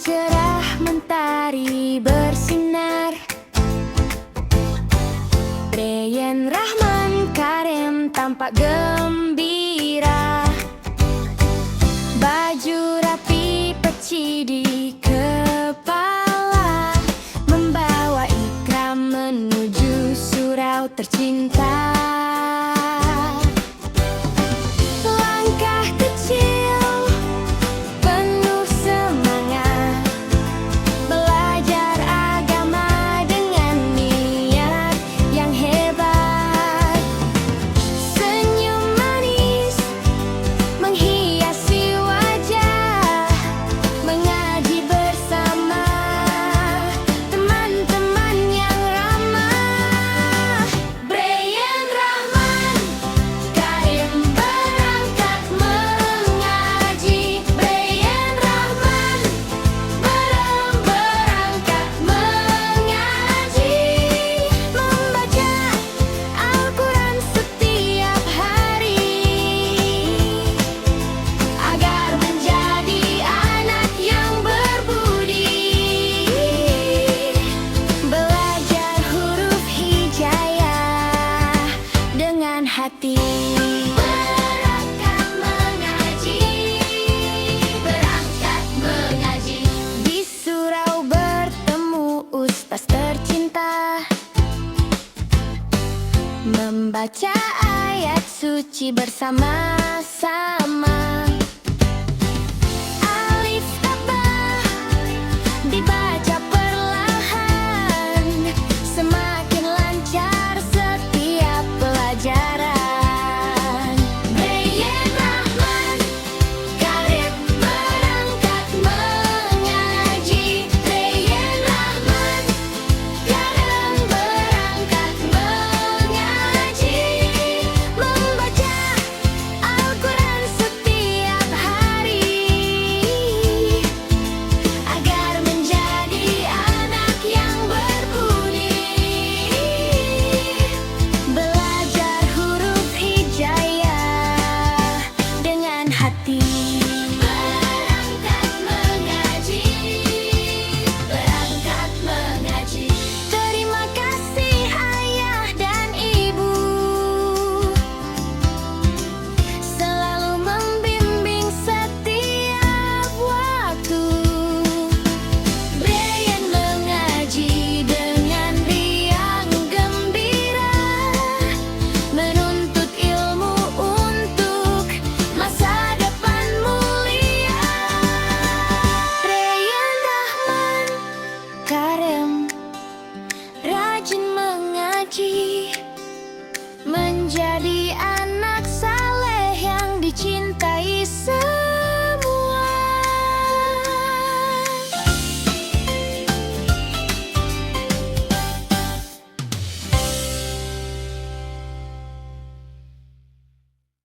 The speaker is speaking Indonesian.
cerah mentari bersinar. Brian Rahman Karim tampak gembira, baju rapi peci di kepala, membawa Ikram menuju surau tercinta. Langkah kecil penuh semangat, belajar agama dengan niat yang hebat. Senyum manis menghiasi wajah, mengaji bersama teman-teman yang ramah. Brian Rahman Karim berangkat mengaji. Brian Rahman berangkat mengaji, membaca Al-Quran setiap hari agar menjadi anak yang berbudi. Belajar huruf hijayah dengan hati. Berangkat mengaji, berangkat mengaji. Di surau bertemu ustaz tercinta, membaca ayat suci bersama-sama. Alif Tabah dibaca perlahan, semakin lancar setiap pelajaran. Brian Rahman Karim berangkat mengaji. Brian Rahman Karim berangkat mengaji, membaca Al-Quran setiap hari agar menjadi anak yang berbudi. Belajar huruf hijayah dengan hati. Berangkat mengaji, berangkat mengaji. Terima kasih ayah dan ibu, selalu membimbing setiap waktu. Brian mengaji dengan riang gembira, menuntut ilmu untuk masa depan mulia. Brian Rahman Karim rajin mengaji, menjadi anak saleh yang dicinta.